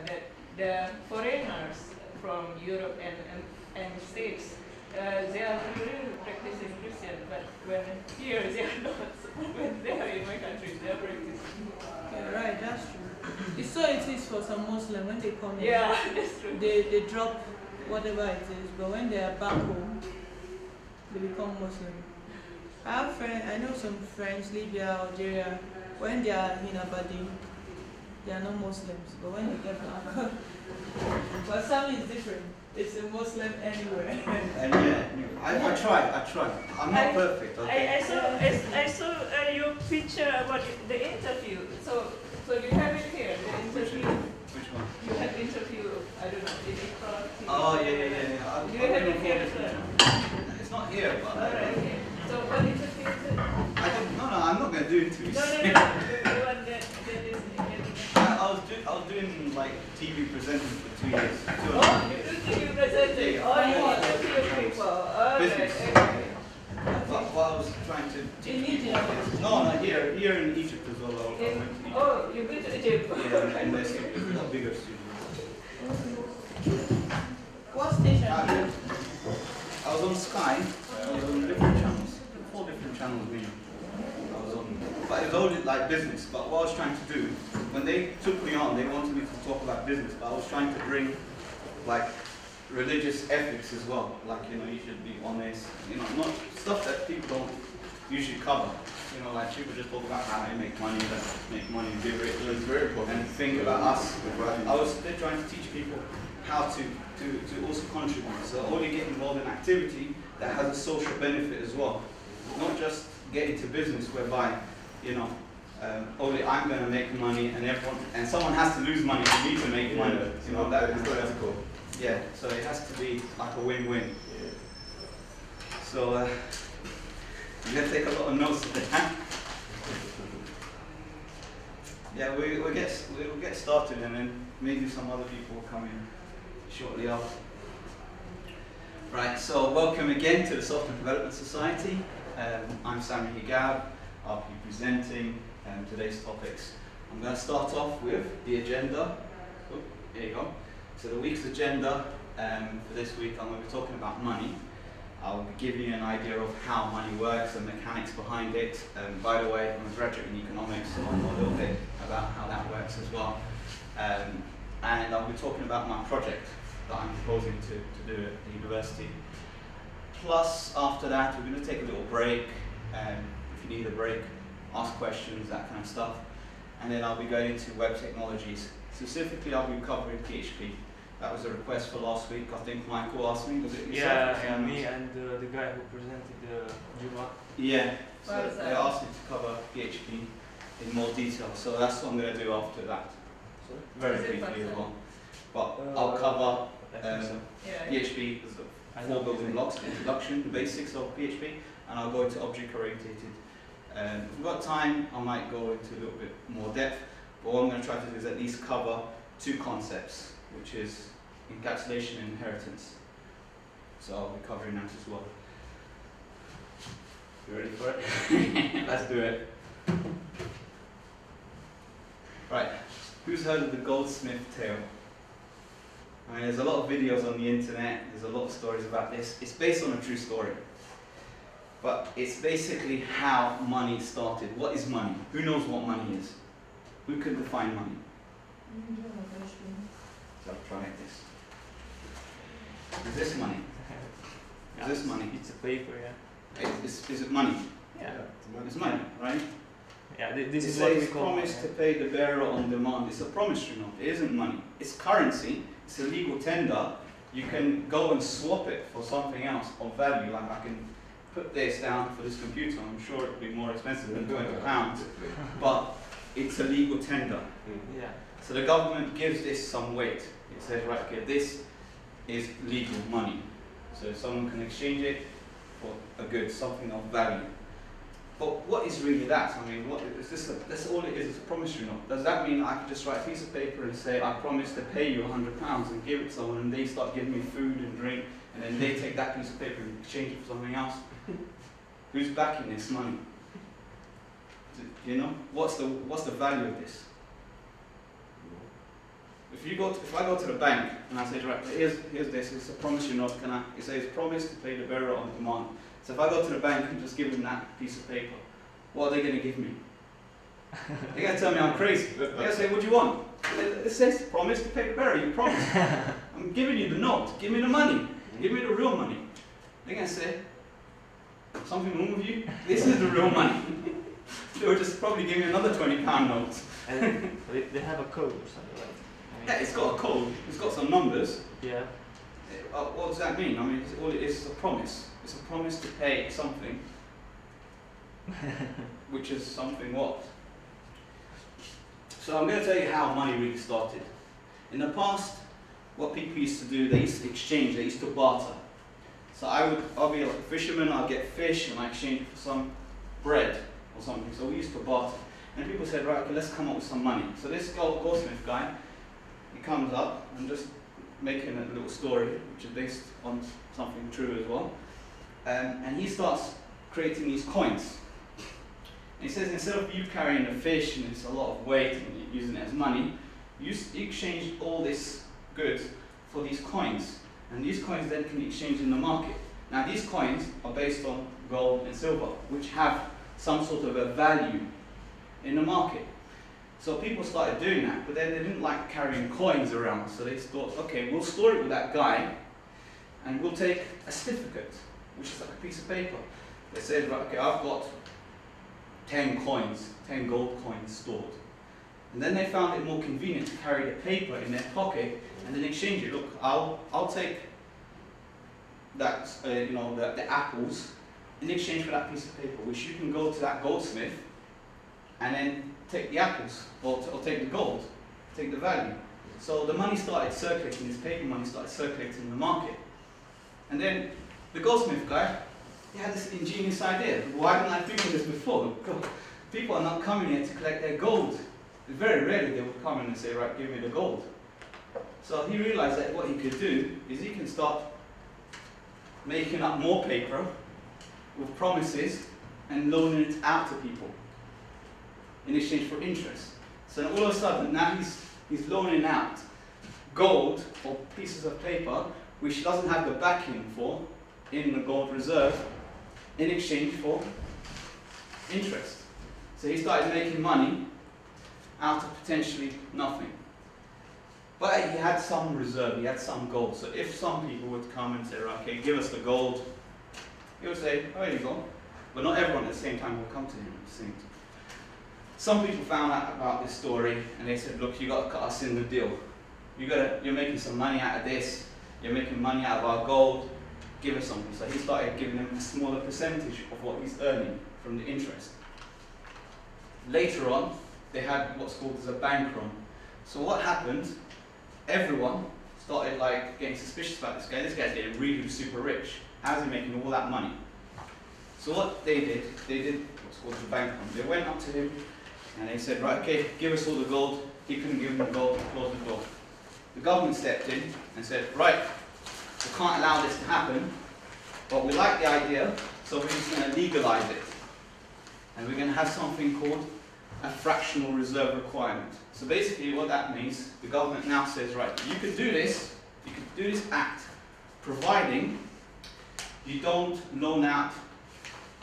that the foreigners from Europe and States, they are really practicing Christian, but when here they are not. When they are in my country, they are practicing. Yeah, right, that's true. It's so it is for some Muslims when they come here. Yeah, that's true. They drop whatever it is, but when they are back home, they become Muslim. I have friends, I know some friends, Libya, Algeria, when they are in Aberdeen, they are not Muslims, but when they get back, but some is different. It's a Muslim anywhere. And yeah, I try. I'm not perfect. Okay? I saw your picture about the interview. So you have it here, the interview. Which one? You had interview, I don't know, in Ikra. Oh yeah. Do you have it here as well? It's not here, but. Alright, okay. So what interview is it? No, I'm not going to do interviews. No, the one that is I was doing like TV presenting for 2 years. Oh, you do TV presenting. Oh, you interview people. Alright, Business. okay. What I was trying to teach In people. Egypt? No, here in Egypt as well. I went to Egypt. Oh, you've been to Egypt? Yeah, and there's a bigger studio. What station? I was on Sky. I was on different channels, 4 different channels really. I was on, but it was only like business. But what I was trying to do, when they took me on, they wanted me to talk about business. But I was trying to bring like religious ethics as well. Like, you know, you should be honest. You know, not stuff that people don't usually cover. You know, like people just talk about how they make money, be rich. It's very important. And think about us. I was trying to teach people how to also contribute. So only get involved in activity that has a social benefit as well. Not just get into business whereby, you know, only I'm going to make money and someone has to lose money for me to make money. You know, that kind of stuff. Yeah, so it has to be like a win-win. Yeah. So I'm going to take a lot of notes of that. Yeah, we'll get started and then maybe some other people will come in shortly after. Right, so welcome again to the Software Development Society. I'm Sami Higab. I'll be presenting today's topics. I'm going to start off with the agenda. Oh, here you go. So the week's agenda for this week, I'm going to be talking about money. I'll be giving you an idea of how money works, the mechanics behind it. By the way, I'm a graduate in economics, so I know a little bit about how that works as well. And I'll be talking about my project that I'm proposing to do at the university. Plus, after that, we're going to take a little break. If you need a break, ask questions, that kind of stuff. And then I'll be going into web technologies. Specifically, I'll be covering PHP. That was a request for last week. I think Michael asked me, was it yourself? Yeah, me and the guy who presented the Juma. Yeah, so they asked me to cover PHP in more detail. So that's what I'm going to do after that. Sorry? Very briefly as well. But I'll cover PHP as the 4 building blocks, the introduction, the basics of PHP, and I'll go into object-oriented. If we've got time, I might go into a little bit more depth, but what I'm going to try to do is at least cover 2 concepts, which is encapsulation and inheritance. So I'll be covering that as well. You ready for it? Let's do it. Right, who's heard of the Goldsmith tale? I mean, there's a lot of videos on the internet, there's a lot of stories about this. It's based on a true story. But it's basically how money started. What is money? Who knows what money is? Who can define money? So I'll try this. Is this money? Is this money? It's a paper, yeah. Is it money? Yeah. It's money, right? Yeah, this It is what we says call promise to pay the bearer on demand. It's a promissory note. It isn't money. It's currency. It's a legal tender. You can go and swap it for something else of value. Like I can put this down for this computer. I'm sure it would be more expensive than £20, but it's a legal tender. Yeah. So the government gives this some weight. It says, right, okay, this is legal money. So someone can exchange it for a good, something of value. But what is really that? I mean, what is this? That's all it is. It's a promissory note. Does that mean I could just write a piece of paper and say, I promise to pay you £100 and give it to someone, and they start giving me food and drink, and then they take that piece of paper and exchange it for something else? Who's backing this money? You know, what's the value of this? If I go to the bank and I say, right, here's this, it's a promissory note, it says promise to pay the bearer on demand. So if I go to the bank and just give them that piece of paper, what are they going to give me? They're going to tell me I'm crazy. They're going to say, what do you want? It says promise to pay the bearer, you promise. I'm giving you the note, give me the money, give me the real money. They're going to say, something wrong with you? This is the real money. They would just probably give me another £20 note. And they have a code or something like that. Yeah, it's got a code, it's got some numbers. Yeah. What does that mean? I mean, all it is a promise. It's a promise to pay something, which is something what? So I'm going to tell you how money really started. In the past, what people used to do, they used to exchange, they used to barter. So I'll be like a fisherman, I'll get fish and I exchange it for some bread or something. So we used to barter. And people said, right, okay, let's come up with some money. So this goldsmith guy, he comes up and just making a little story, which is based on something true as well. And he starts creating these coins. And he says, instead of you carrying the fish and it's a lot of weight and you're using it as money, you exchange all this goods for these coins. And these coins then can be exchanged in the market. Now these coins are based on gold and silver, which have some sort of a value in the market. So people started doing that, but then they didn't like carrying coins around. So they thought, okay, we'll store it with that guy and we'll take a certificate, which is like a piece of paper. They said, right, okay, I've got 10 coins, 10 gold coins stored. And then they found it more convenient to carry the paper in their pocket and then exchange it. Look, I'll take that, the apples in exchange for that piece of paper, which you can go to that goldsmith and then take the apples or take the gold, take the value. So the money started circulating, this paper money started circulating in the market. And then the goldsmith guy, he had this ingenious idea. Why didn't I think of this before? People are not coming here to collect their gold. Very rarely they would come in and say, right, give me the gold. So he realized that what he could do is he can start making up more paper with promises and loaning it out to people in exchange for interest. So all of a sudden now he's loaning out gold or pieces of paper which doesn't have the backing for in the gold reserve in exchange for interest. So he started making money out of potentially nothing. But he had some reserve, he had some gold. So if some people would come and say, right, okay, give us the gold, he would say, oh, here you go. But not everyone at the same time will come to him at the same time. Some people found out about this story and they said, look, you got to cut us in the deal. You're making some money out of this, you're making money out of our gold, give us something. So he started giving them a smaller percentage of what he's earning from the interest. Later on, they had what's called as a bank run. So what happened, everyone started like getting suspicious about this guy. This guy's getting really super rich. How's he making all that money? So what they did what's called the bank run. They went up to him and they said, right, okay, give us all the gold. He couldn't give them the gold, closed the door. The government stepped in and said, right, we can't allow this to happen, but we like the idea, so we're just going to legalize it. And we're going to have something called a fractional reserve requirement. So basically what that means, the government now says, right, you can do this act, providing you don't loan out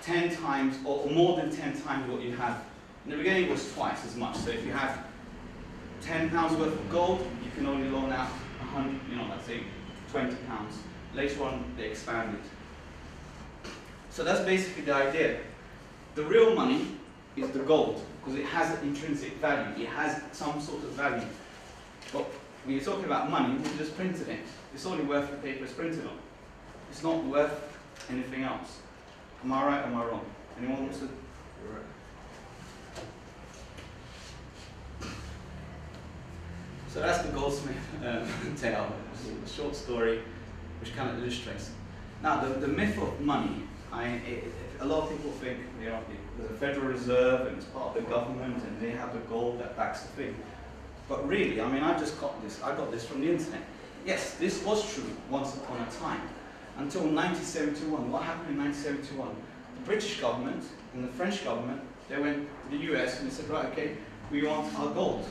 10 times or more than 10 times what you have. In the beginning it was twice as much. So if you have £10 worth of gold, you can only loan out 100, let's say £20. Later on they expanded. So that's basically the idea. The real money is the gold, because it has an intrinsic value, it has some sort of value. But when you're talking about money, we just printed it. It's only worth the paper it's printed on. It's not worth anything else. Am I right or am I wrong? Anyone wants to? You're right. So that's the goldsmith tale. It's a short story which kind of illustrates. Now the myth of money, a lot of people think there's a Federal Reserve and it's part of the government and they have the gold that backs the thing. But really, I just got this. I got this from the internet. Yes, this was true once upon a time. Until 1971. What happened in 1971? The British government and the French government, they went to the US and they said, right, okay, we want our gold.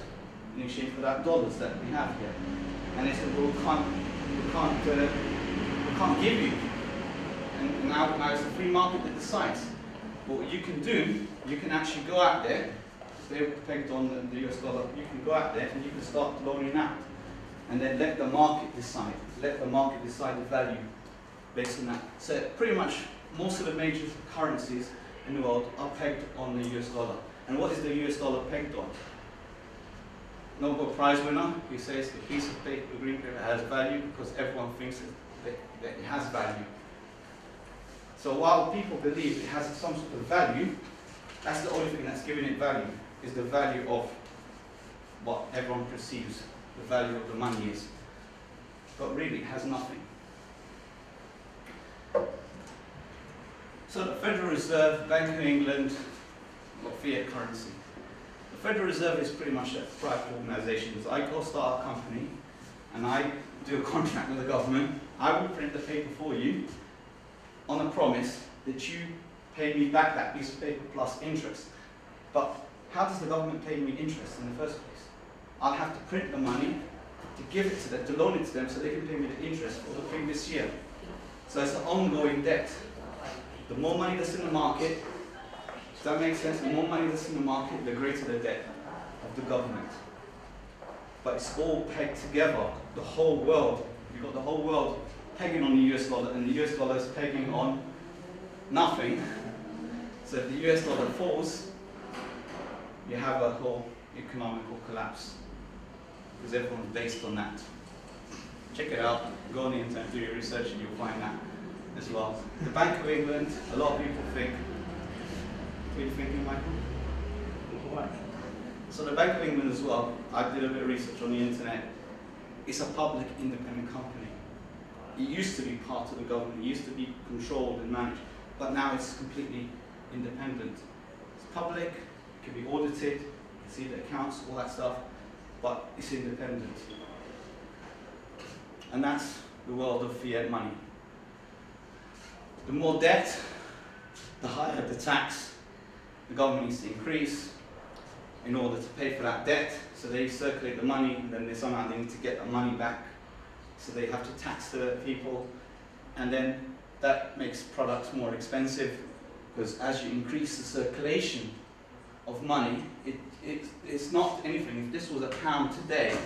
in exchange for that dollars that we have here. And they said, well, we can't give you. And now it's the free market that decides. But what you can do, you can actually go out there, they're pegged on the US dollar, you can go out there and you can start loaning out. And then let the market decide. Let the market decide the value based on that. So pretty much most of the major currencies in the world are pegged on the US dollar. And what is the US dollar pegged on? Nobel Prize winner, he says the piece of paper, green paper, has value because everyone thinks that it has value. So while people believe it has some sort of value, that's the only thing that's giving it value, is the value of what everyone perceives the value of the money is. But really, it has nothing. So the Federal Reserve, Bank of England, got fiat currency. The Federal Reserve is pretty much a private organisation. So I go start a company and I do a contract with the government. I will print the paper for you on the promise that you pay me back that piece of paper plus interest. But how does the government pay me interest in the first place? I'll have to print the money to give it to them, to loan it to them so they can pay me the interest for the previous year. So it's an ongoing debt. The more money that's in the market, does that make sense? The more money that's in the market, the greater the debt of the government. But it's all pegged together. The whole world, you've got the whole world pegging on the US dollar, and the US dollar is pegging on nothing. So if the US dollar falls, you have a whole economical collapse, because everyone's based on that. Check it out, go on the internet, do your research, and you'll find that as well. The Bank of England, a lot of people think, what are you thinking, Michael? What? So the Bank of England as well, I did a bit of research on the internet, it's a public independent company. It used to be part of the government, it used to be controlled and managed, but now it's completely independent. It's public, it can be audited, you can see the accounts, all that stuff, but it's independent. And that's the world of fiat money. The more debt, the higher the tax the government needs to increase in order to pay for that debt. So they circulate the money, and then somehow they need to get the money back. So they have to tax the people, and then that makes products more expensive, because as you increase the circulation of money, it's not anything. If this was £1 today,